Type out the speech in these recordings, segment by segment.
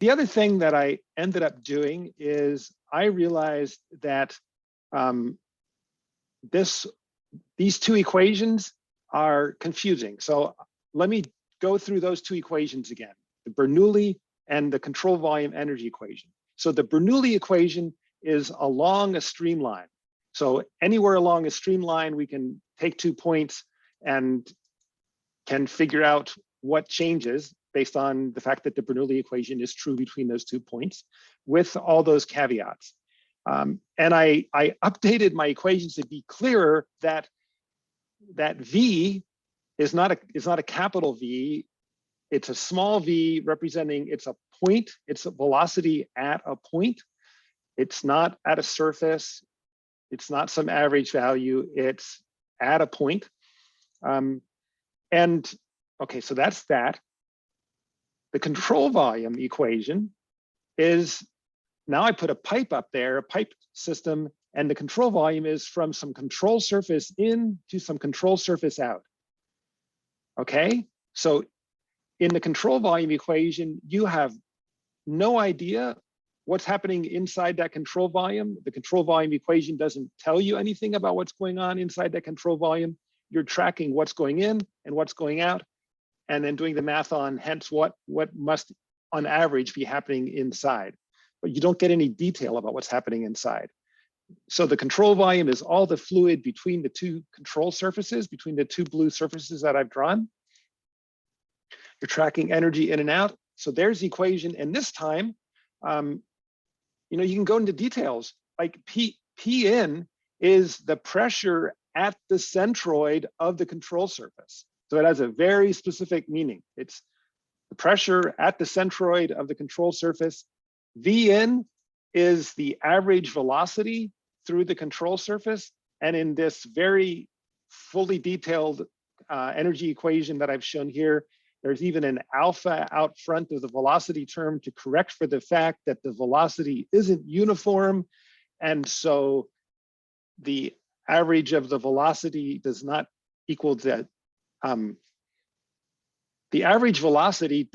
The other thing that I ended up doing is I realized that these two equations are confusing. So let me go through those two equations again, the Bernoulli and the control volume energy equation. So the Bernoulli equation is along a streamline. So anywhere along a streamline, we can take 2 points and can figure out what changes based on the fact that the Bernoulli equation is true between those 2 points with all those caveats. And I updated my equations to be clearer that V is not a capital V. It's a small v representing it's a point. It's a velocity at a point. It's not at a surface. It's not some average value. It's at a point. And okay, so that's that. The control volume equation is, now I put a pipe up there, a pipe system, and the control volume is from some control surface in to some control surface out. Okay, so in the control volume equation, you have no idea what's happening inside that control volume. The control volume equation doesn't tell you anything about what's going on inside that control volume. You're tracking what's going in and what's going out, and then doing the math on hence what must on average be happening inside. But you don't get any detail about what's happening inside. So the control volume is all the fluid between the two control surfaces, between the two blue surfaces that I've drawn. You're tracking energy in and out. So there's the equation. And this time, you know, you can go into details. Like P in is the pressure at the centroid of the control surface. So it has a very specific meaning. It's the pressure at the centroid of the control surface. V in is the average velocity through the control surface. And in this very fully detailed energy equation that I've shown here, there's even an alpha out front of the velocity term to correct for the fact that the velocity isn't uniform. And so the average of the velocity does not equal that. The average velocity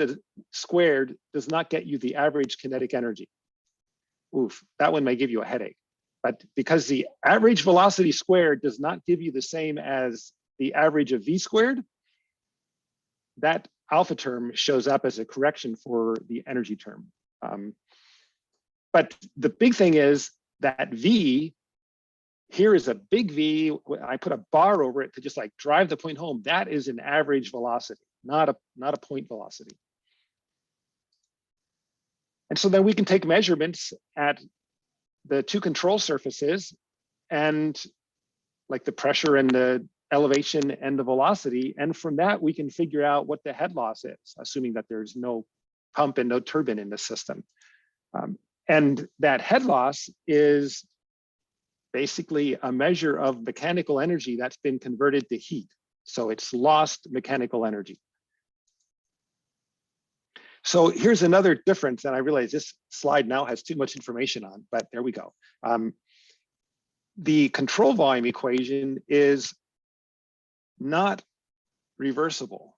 squared does not get you the average kinetic energy. Oof, that one may give you a headache. But because the average velocity squared does not give you the same as the average of V squared, that alpha term shows up as a correction for the energy term. But the big thing is that V, here is a big V. I put a bar over it to just like drive the point home. That is an average velocity, not a point velocity. And so then we can take measurements at the two control surfaces and like the pressure and the elevation and the velocity. And from that, we can figure out what the head loss is, assuming that there's no pump and no turbine in the system. And that head loss is basically a measure of mechanical energy that's been converted to heat. So it's lost mechanical energy. So here's another difference, and I realize this slide now has too much information on, but there we go. The control volume equation is not reversible.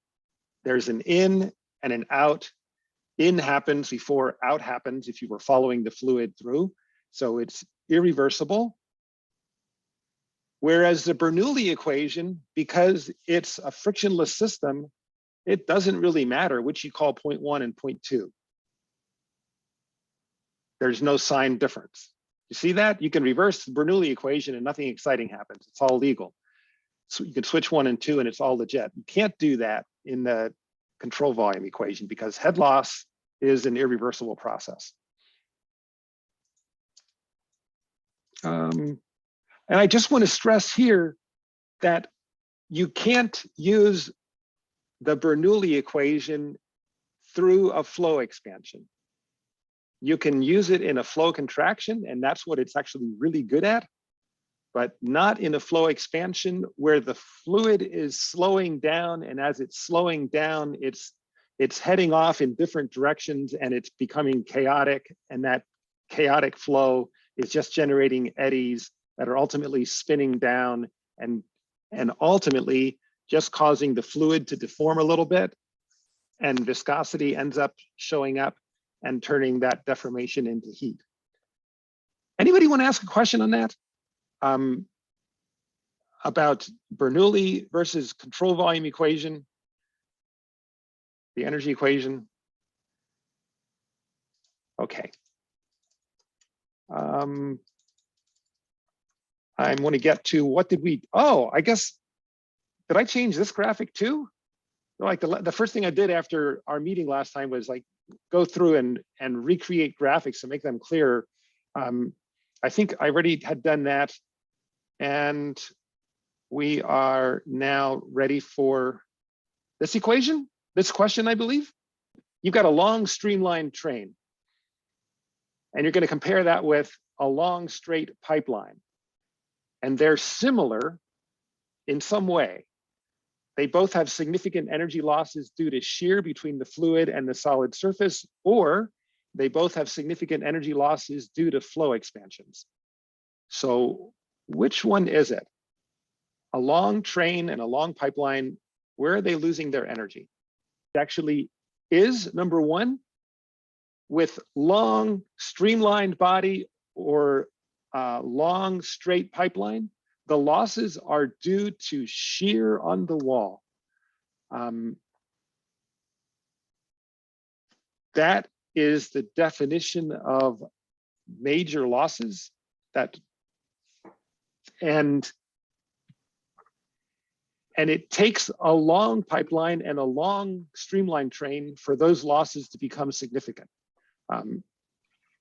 There's an in and an out. In happens before out happens if you were following the fluid through. So it's irreversible. Whereas the Bernoulli equation, because it's a frictionless system, it doesn't really matter which you call point 1 and point 2. There's no sign difference. You see that? You can reverse the Bernoulli equation and nothing exciting happens. It's all legal. So you can switch 1 and 2 and it's all legit. You can't do that in the control volume equation because head loss is an irreversible process. And I just want to stress here that you can't use the Bernoulli equation through a flow expansion. You can use it in a flow contraction, and that's what it's actually really good at, but not in a flow expansion where the fluid is slowing down, and as it's slowing down, it's heading off in different directions and it's becoming chaotic, and that chaotic flow is just generating eddies that are ultimately spinning down and ultimately just causing the fluid to deform a little bit, and viscosity ends up showing up. and turning that deformation into heat. Anybody want to ask a question on that? About Bernoulli versus control volume equation, the energy equation? Okay. I'm going to get to what did we, oh, I guess, did I change this graphic too? Like the first thing I did after our meeting last time was like go through and recreate graphics and make them clearer. I think I already had done that, and we are now ready for this equation, this question, I believe. You've got a long streamlined train, and you're going to compare that with a long straight pipeline. And they're similar in some way. They both have significant energy losses due to shear between the fluid and the solid surface, or they both have significant energy losses due to flow expansions. So which one is it? A long train and a long pipeline, where are they losing their energy? It actually is number one, with long streamlined body or long straight pipeline, the losses are due to shear on the wall. That is the definition of major losses. And it takes a long pipeline and a long streamlined train for those losses to become significant.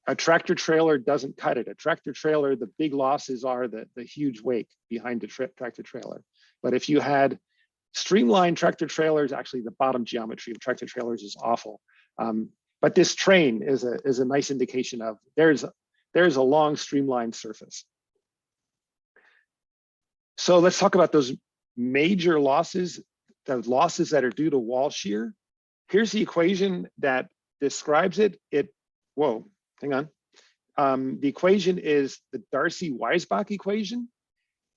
A tractor trailer doesn't cut it. A tractor trailer, the big losses are the huge wake behind the tractor trailer. But if you had streamlined tractor trailers, actually the bottom geometry of tractor trailers is awful. But this train is a nice indication of there's a long streamlined surface. So let's talk about those major losses, the losses that are due to wall shear. Here's the equation that describes it. Whoa, hang on. The equation is the Darcy-Weisbach equation.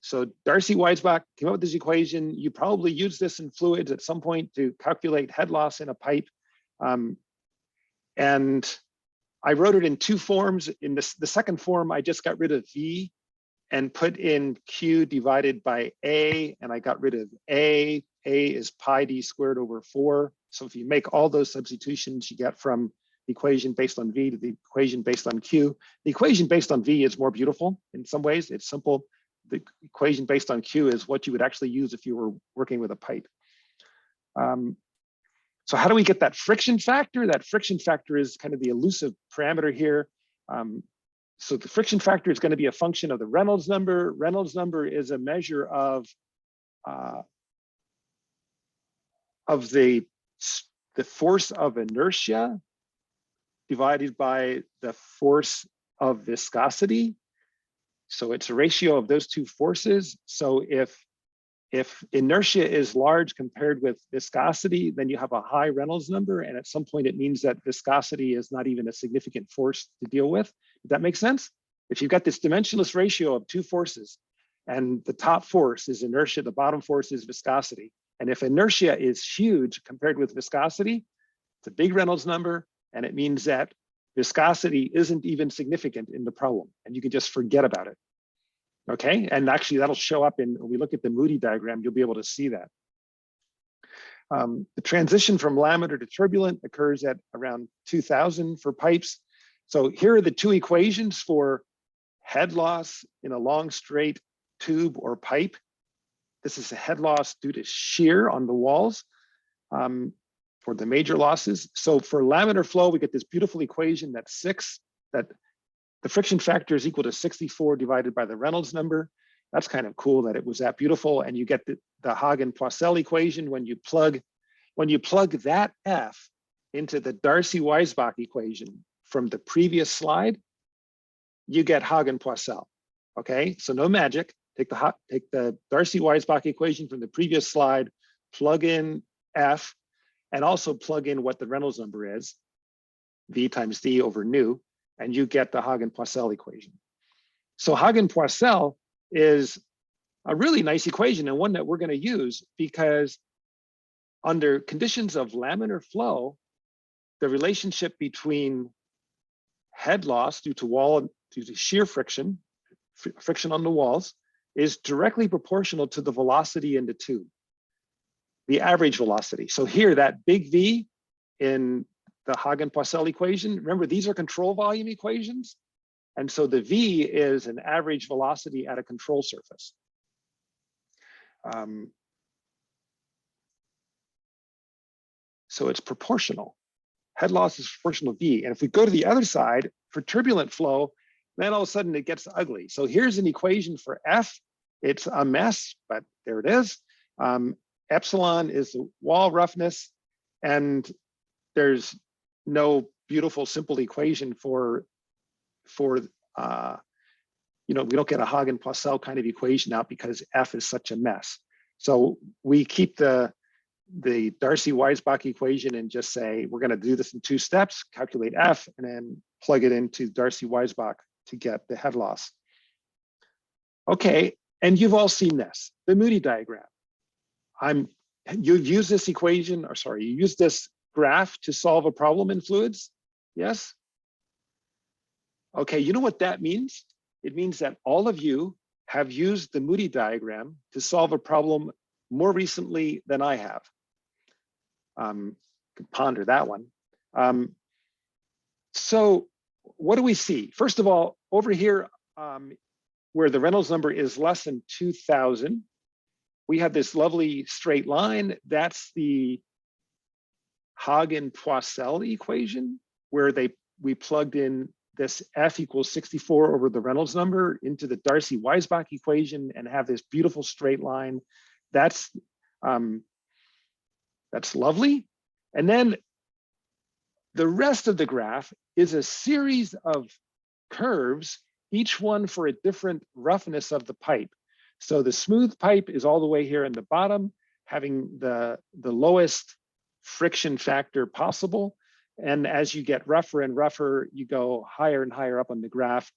So Darcy-Weisbach came up with this equation. You probably used this in fluids at some point to calculate head loss in a pipe. And I wrote it in two forms. In the second form, I just got rid of V and put in Q divided by A, and I got rid of A. A is pi d squared over 4. So if you make all those substitutions, you get from the equation based on V to the equation based on Q. The equation based on V is more beautiful in some ways. It's simple. The equation based on Q is what you would actually use if you were working with a pipe. So how do we get that friction factor? That friction factor is kind of the elusive parameter here. So the friction factor is going to be a function of the Reynolds number. Reynolds number is a measure of the force of inertia divided by the force of viscosity. So it's a ratio of those two forces. So if inertia is large compared with viscosity, then you have a high Reynolds number. And at some point, it means that viscosity is not even a significant force to deal with. Does that make sense? If you've got this dimensionless ratio of two forces, and the top force is inertia, the bottom force is viscosity. And if inertia is huge compared with viscosity, it's a big Reynolds number. And it means that viscosity isn't even significant in the problem. And you can just forget about it. Okay, and actually that'll show up when we look at the Moody diagram, you'll be able to see that. The transition from laminar to turbulent occurs at around 2000 for pipes. So here are the two equations for head loss in a long straight tube or pipe. This is a head loss due to shear on the walls for the major losses. So for laminar flow, we get this beautiful equation that's 6, that the friction factor is equal to 64 divided by the Reynolds number. That's kind of cool that it was that beautiful. And you get the Hagen-Poiseuille equation when you plug that F into the Darcy-Weisbach equation from the previous slide, you get Hagen-Poiseuille. Okay, so no magic. Take the Darcy-Weisbach equation from the previous slide, plug in F, and also plug in what the Reynolds number is, V times D over nu, and you get the Hagen-Poiseuille equation. So Hagen-Poiseuille is a really nice equation and one that we're going to use because under conditions of laminar flow, the relationship between head loss due to shear friction, friction on the walls, is directly proportional to the velocity in the tube, the average velocity. So here, that big V in the Hagen-Poiseuille equation, remember, these are control volume equations. And so the V is an average velocity at a control surface. So it's proportional. Head loss is proportional to V. And if we go to the other side, for turbulent flow, then all of a sudden it gets ugly. So here's an equation for F. It's a mess, but there it is. Epsilon is the wall roughness, and there's no beautiful simple equation for we don't get a Hagen-Poiseuille kind of equation out because F is such a mess. So we keep the Darcy-Weisbach equation and just say, we're going to do this in 2 steps, calculate F, and then plug it into Darcy-Weisbach to get the head loss. Okay, and you've all seen this, the Moody diagram. You've used this equation, or sorry, you used this graph to solve a problem in fluids, yes? Okay, you know what that means? It means that all of you have used the Moody diagram to solve a problem more recently than I have. Could ponder that one. So what do we see? First of all, over here, where the Reynolds number is less than 2000, we have this lovely straight line. That's the Hagen-Poiseuille equation, where we plugged in this F equals 64 over the Reynolds number into the Darcy-Weisbach equation and have this beautiful straight line. That's lovely. And then the rest of the graph is a series of curves, each one for a different roughness of the pipe. So the smooth pipe is all the way here in the bottom, having the lowest friction factor possible. And as you get rougher and rougher, you go higher and higher up on the graph.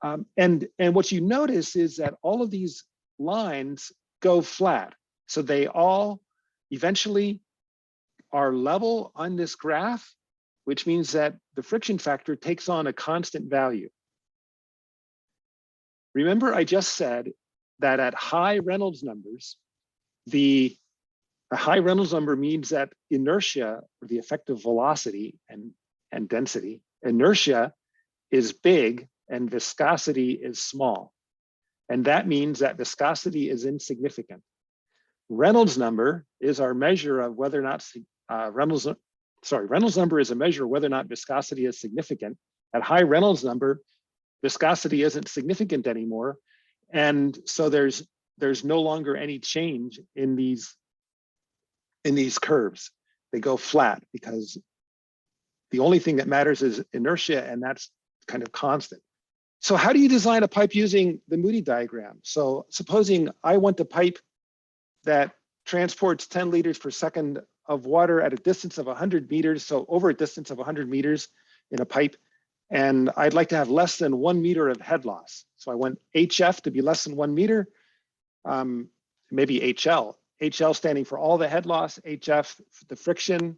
And what you notice is that all of these lines go flat. So they all eventually are level on this graph, which means that the friction factor takes on a constant value. Remember, I just said that at high Reynolds numbers, a high Reynolds number means that inertia, or the effective velocity and density, inertia is big and viscosity is small. And that means that viscosity is insignificant. Reynolds number is our measure of whether or not Reynolds number is a measure of whether or not viscosity is significant. At high Reynolds number, viscosity isn't significant anymore. And so there's no longer any change in these curves. They go flat because the only thing that matters is inertia, and that's kind of constant. So how do you design a pipe using the Moody diagram? So supposing I want a pipe that transports 10 liters per second of water at a distance of 100 meters, so over a distance of 100 meters in a pipe, and I'd like to have less than 1 meter of head loss. So I want HF to be less than 1 meter, maybe HL. HL standing for all the head loss, HF, the friction,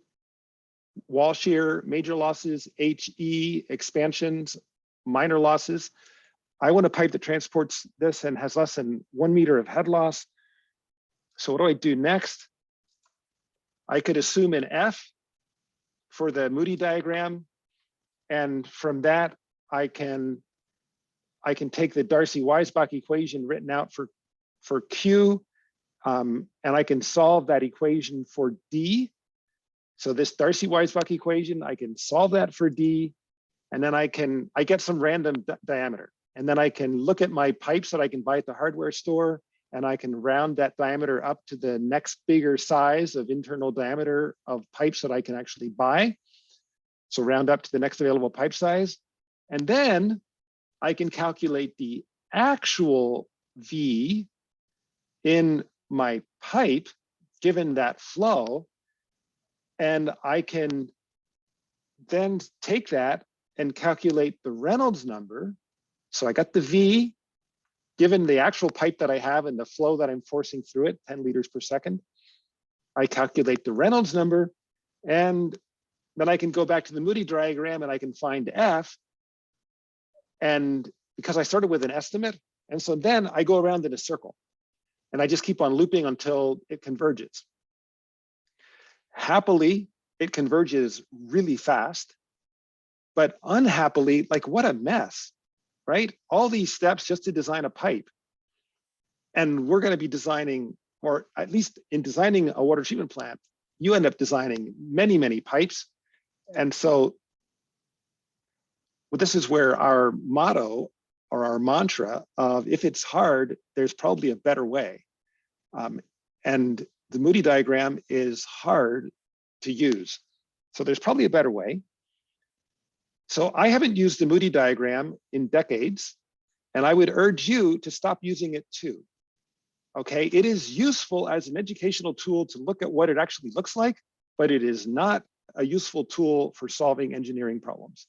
wall shear, major losses, HE, expansions, minor losses. I want a pipe that transports this and has less than 1 meter of head loss. So what do I do next? I could assume an F for the Moody diagram. And from that, I can take the Darcy-Weisbach equation written out for Q, and I can solve that equation for D. So this Darcy-Weisbach equation, I can solve that for D, and then I get some random diameter. And then I can look at my pipes that I can buy at the hardware store, and I can round that diameter up to the next bigger size of internal diameter of pipes that I can actually buy. So round up to the next available pipe size. And then I can calculate the actual V in my pipe, given that flow. And I can then take that and calculate the Reynolds number. So I got the V, given the actual pipe that I have and the flow that I'm forcing through it, 10 liters per second. I calculate the Reynolds number, and then I can go back to the Moody diagram and I can find F. And because I started with an estimate, and so then I go around in a circle and I just keep on looping until it converges. Happily, it converges really fast, but unhappily, like what a mess, right? All these steps just to design a pipe. And we're going to be designing, or at least in designing a water treatment plant, you end up designing many, many pipes. And so well, this is where our motto or our mantra of if it's hard, there's probably a better way. And the Moody diagram is hard to use. So there's probably a better way. So I haven't used the Moody diagram in decades, and I would urge you to stop using it too. Okay, it is useful as an educational tool to look at what it actually looks like, but it is not a useful tool for solving engineering problems.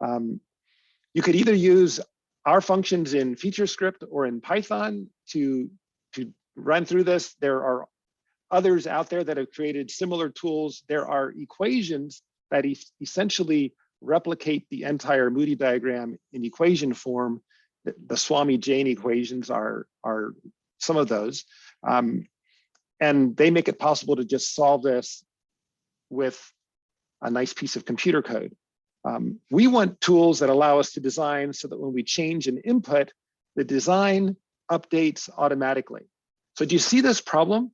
You could either use our functions in FeatureScript or in Python to run through this. There are others out there that have created similar tools. There are equations that essentially replicate the entire Moody diagram in equation form. The Swami-Jain equations are some of those. And they make it possible to just solve this with a nice piece of computer code. We want tools that allow us to design so that when we change an input, the design updates automatically. So do you see this problem?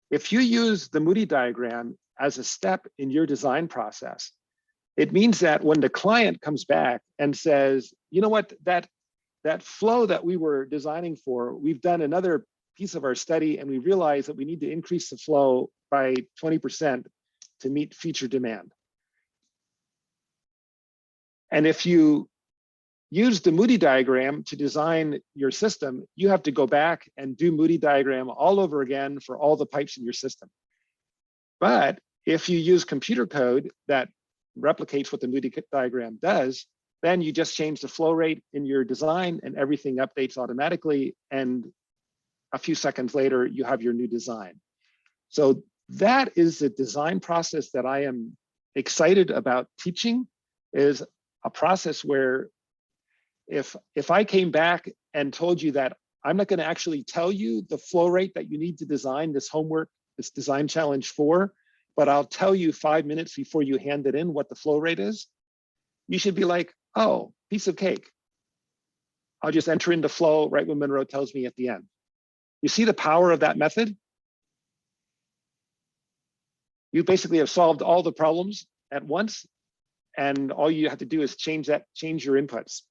If you use the Moody diagram as a step in your design process, it means that when the client comes back and says, you know what, that flow that we were designing for, we've done another piece of our study and we realize that we need to increase the flow by 20% to meet future demand. And if you use the Moody diagram to design your system, you have to go back and do Moody diagram all over again for all the pipes in your system. But if you use computer code that replicates what the Moody diagram does, then you just change the flow rate in your design and everything updates automatically. And a few seconds later, you have your new design. So that is the design process that I am excited about teaching, is a process where if I came back and told you that I'm not going to actually tell you the flow rate that you need to design this homework, this design challenge for, but I'll tell you 5 minutes before you hand it in what the flow rate is, you should be like, oh, piece of cake. I'll just enter into flow right when Monroe tells me at the end. You see the power of that method? You basically have solved all the problems at once, and all you have to do is change your inputs.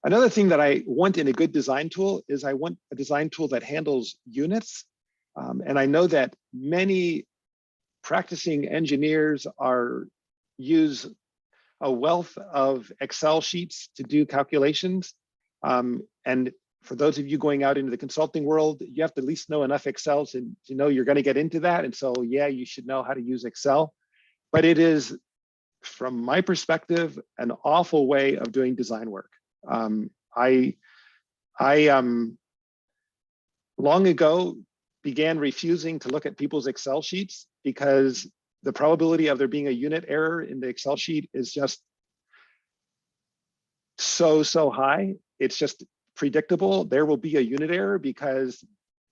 Another thing that I want in a good design tool is I want a design tool that handles units. And I know that many practicing engineers use a wealth of Excel sheets to do calculations. And for those of you going out into the consulting world, you have to at least know enough Excel to know you're going to get into that. And so, yeah, you should know how to use Excel. But it is, from my perspective, an awful way of doing design work. I long ago began refusing to look at people's Excel sheets because the probability of there being a unit error in the Excel sheet is just so high. It's just predictable. There will be a unit error because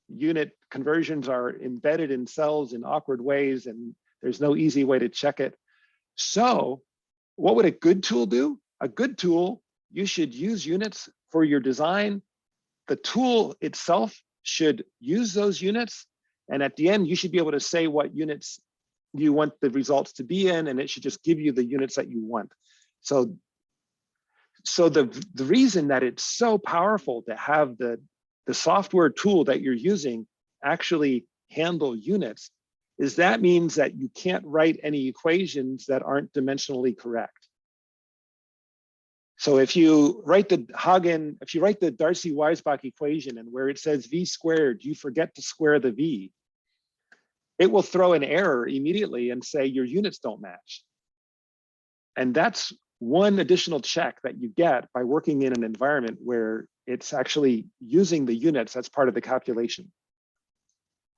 unit conversions are embedded in cells in awkward ways, and there's no easy way to check it. So what would a good tool do? A good tool, you should use units for your design. The tool itself should use those units. And at the end, you should be able to say what units you want the results to be in, and it should just give you the units that you want. So the reason that it's so powerful to have the software tool that you're using actually handle units is that means that you can't write any equations that aren't dimensionally correct. So if you write the Darcy-Weisbach equation and where it says v squared, you forget to square the v, it will throw an error immediately and say your units don't match. And that's one additional check that you get by working in an environment where it's actually using the units as part of the calculation.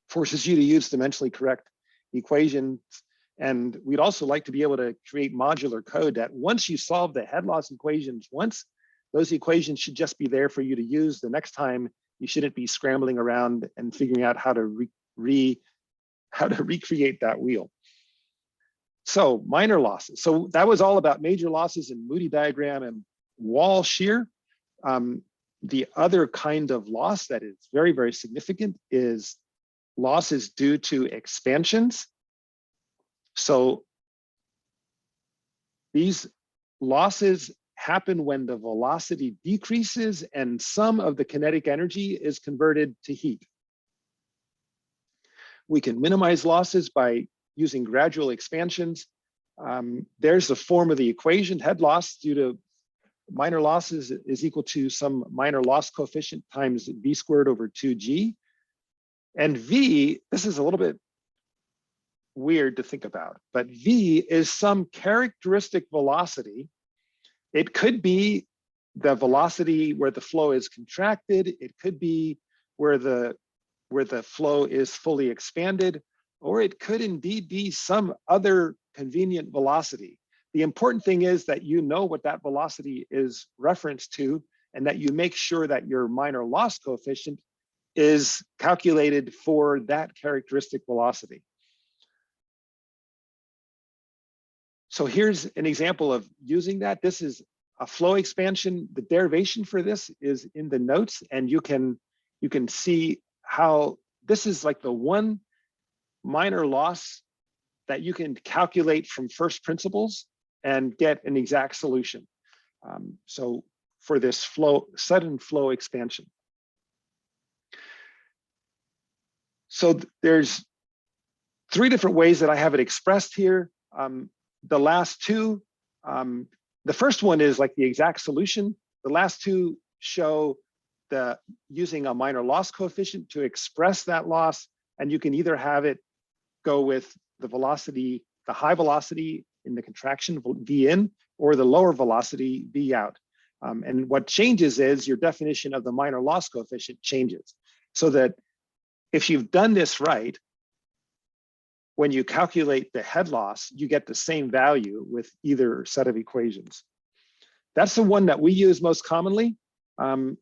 Forces you to use dimensionally correct equations And we'd also like to be able to create modular code that once you solve the head loss equations once, those equations should just be there for you to use the next time. You shouldn't be scrambling around and figuring out how to recreate that wheel. So minor losses. So that was all about major losses in Moody diagram and wall shear. The other kind of loss that is very, very significant is losses due to expansions. So these losses happen when the velocity decreases and some of the kinetic energy is converted to heat. We can minimize losses by using gradual expansions. There's the form of the equation. Head loss due to minor losses is equal to some minor loss coefficient times v squared over 2g. And v, this is a little bit weird to think about, but v is some characteristic velocity. It could be the velocity where the flow is contracted. It could be where the flow is fully expanded, or it could indeed be some other convenient velocity. The important thing is that you know what that velocity is referenced to, and that you make sure that your minor loss coefficient is calculated for that characteristic velocity. So here's an example of using that. This is a flow expansion. The derivation for this is in the notes, and you can see how this is like the one minor loss that you can calculate from first principles and get an exact solution. So for this sudden flow expansion. So there's three different ways that I have it expressed here. The last two, the first one is like the exact solution. The last two show using a minor loss coefficient to express that loss, and you can either have it go with the velocity, the high velocity in the contraction, V in, or the lower velocity, V out. And what changes is your definition of the minor loss coefficient changes. So that if you've done this right, when you calculate the head loss, you get the same value with either set of equations. That's the one that we use most commonly. And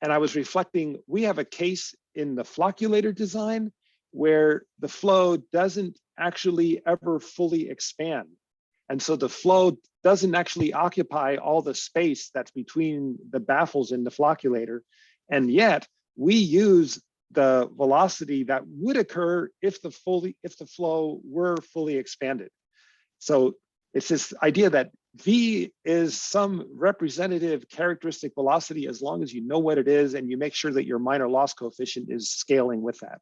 I was reflecting, we have a case in the flocculator design where the flow doesn't actually ever fully expand. And so the flow doesn't actually occupy all the space that's between the baffles in the flocculator. And yet we use the velocity that would occur if the flow were fully expanded. So it's this idea that V is some representative characteristic velocity as long as you know what it is and you make sure that your minor loss coefficient is scaling with that.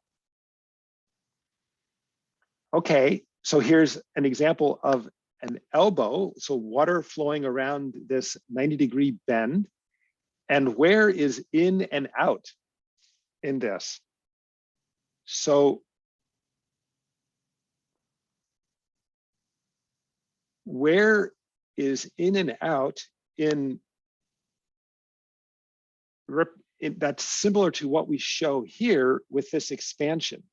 Okay, so here's an example of an elbow. So water flowing around this 90-degree bend. And where is in and out in this? So where is in and out that's similar to what we show here with this expansion.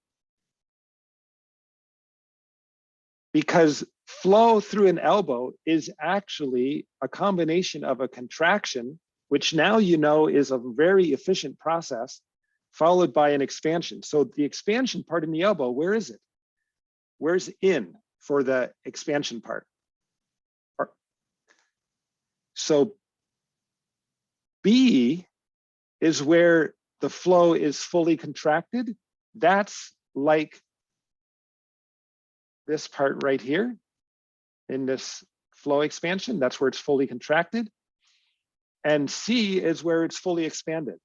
Because flow through an elbow is actually a combination of a contraction, which now you know is a very efficient process, followed by an expansion. So the expansion part in the elbow, where is it? Where's in for the expansion part? So B is where the flow is fully contracted. That's like this part right here in this flow expansion. That's where it's fully contracted. And C is where it's fully expanded.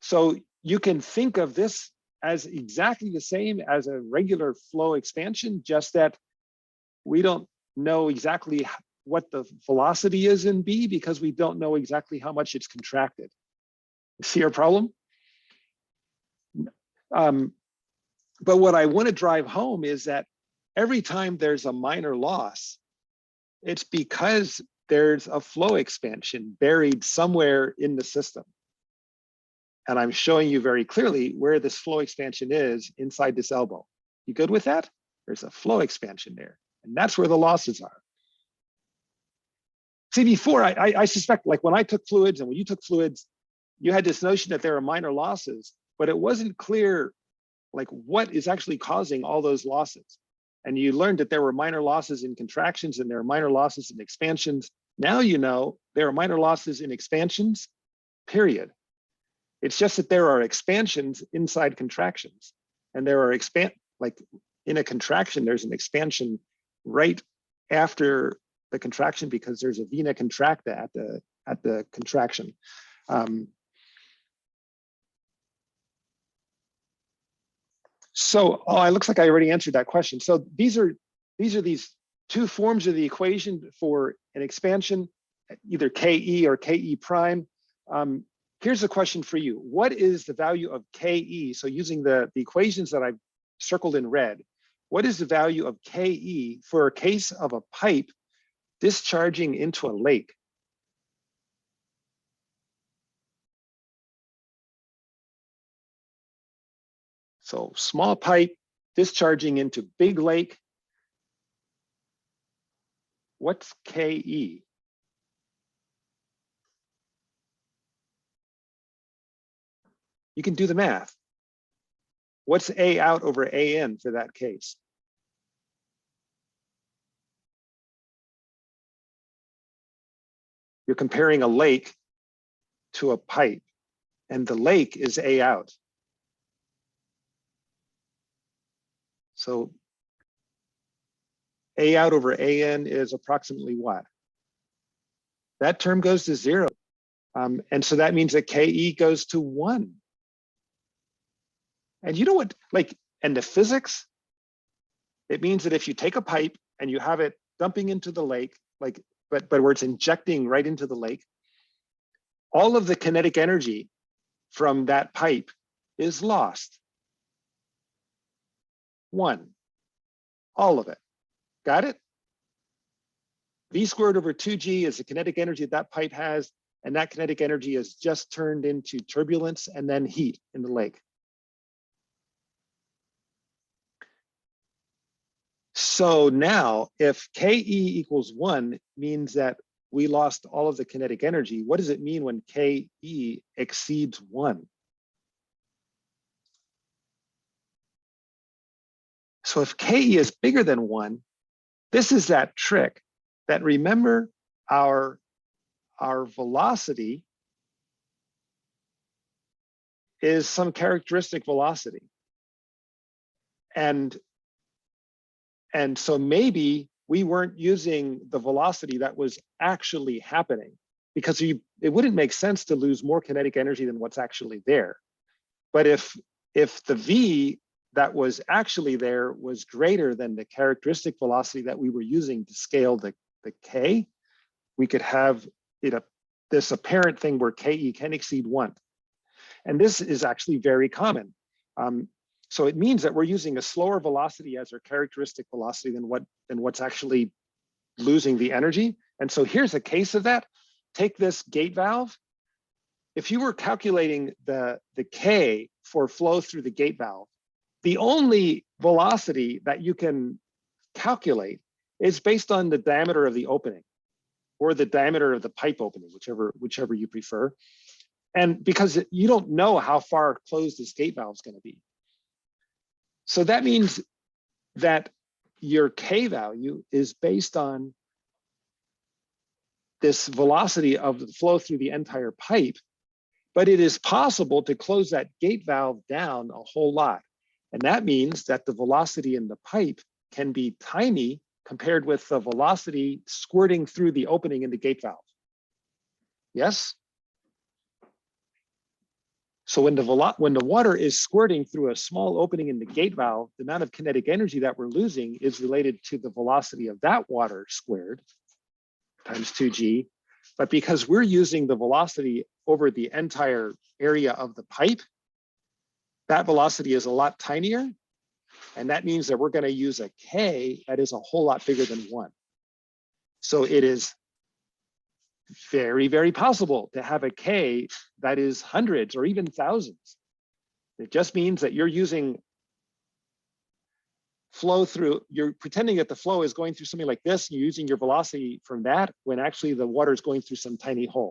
So you can think of this as exactly the same as a regular flow expansion, just that we don't know exactly what the velocity is in B because we don't know exactly how much it's contracted. See our problem? But what I want to drive home is that every time there's a minor loss, it's because there's a flow expansion buried somewhere in the system. And I'm showing you very clearly where this flow expansion is inside this elbow. You good with that? there's a flow expansion there. And that's where the losses are. See, before, I suspect, like when I took fluids and when you took fluids, you had this notion that there are minor losses, but it wasn't clear like what is actually causing all those losses. And you learned that there were minor losses in contractions and there are minor losses in expansions. Now you know there are minor losses in expansions, period. It's just that there are expansions inside contractions. And there are like in a contraction, there's an expansion right after the contraction because there's a vena contracta at the contraction. So, it looks like I already answered that question. So these are these two forms of the equation for an expansion, either KE or KE prime. Here's a question for you. What is the value of KE? So using the equations that I've circled in red, what is the value of KE for a case of a pipe discharging into a lake? So small pipe discharging into big lake. What's KE? You can do the math. What's A out over AN for that case? You're comparing a lake to a pipe, and the lake is A out. So A out over AN is approximately what? That term goes to 0. And so that means that KE goes to 1. And you know what, like, and the physics, it means that if you take a pipe and you have it dumping into the lake, like, but where it's injecting right into the lake, all of the kinetic energy from that pipe is lost. 1, all of it. Got it? V squared over 2G is the kinetic energy that pipe has, and that kinetic energy is just turned into turbulence and then heat in the lake. So now if KE equals 1 means that we lost all of the kinetic energy, what does it mean when KE exceeds 1? So if KE is bigger than 1, this is that trick that, remember, our velocity is some characteristic velocity. And so maybe we weren't using the velocity that was actually happening, because it wouldn't make sense to lose more kinetic energy than what's actually there. But if the V that was actually there was greater than the characteristic velocity that we were using to scale the K, we could have this apparent thing where KE can exceed 1. And this is actually very common. So it means that we're using a slower velocity as our characteristic velocity than what's actually losing the energy. And so here's a case of that. Take this gate valve. If you were calculating the K for flow through the gate valve, the only velocity that you can calculate is based on the diameter of the opening, or the diameter of the pipe opening, whichever you prefer. And because you don't know how far closed this gate valve is going to be. So that means that your K value is based on this velocity of the flow through the entire pipe, but it is possible to close that gate valve down a whole lot. And that means that the velocity in the pipe can be tiny compared with the velocity squirting through the opening in the gate valve. Yes? So when the water is squirting through a small opening in the gate valve, the amount of kinetic energy that we're losing is related to the velocity of that water squared times 2G. But because we're using the velocity over the entire area of the pipe, that velocity is a lot tinier. And that means that we're going to use a K that is a whole lot bigger than 1. So it is very, very possible to have a K that is hundreds or even thousands. It just means that you're using flow through, you're pretending that the flow is going through something like this, and you're using your velocity from that, when actually the water is going through some tiny hole.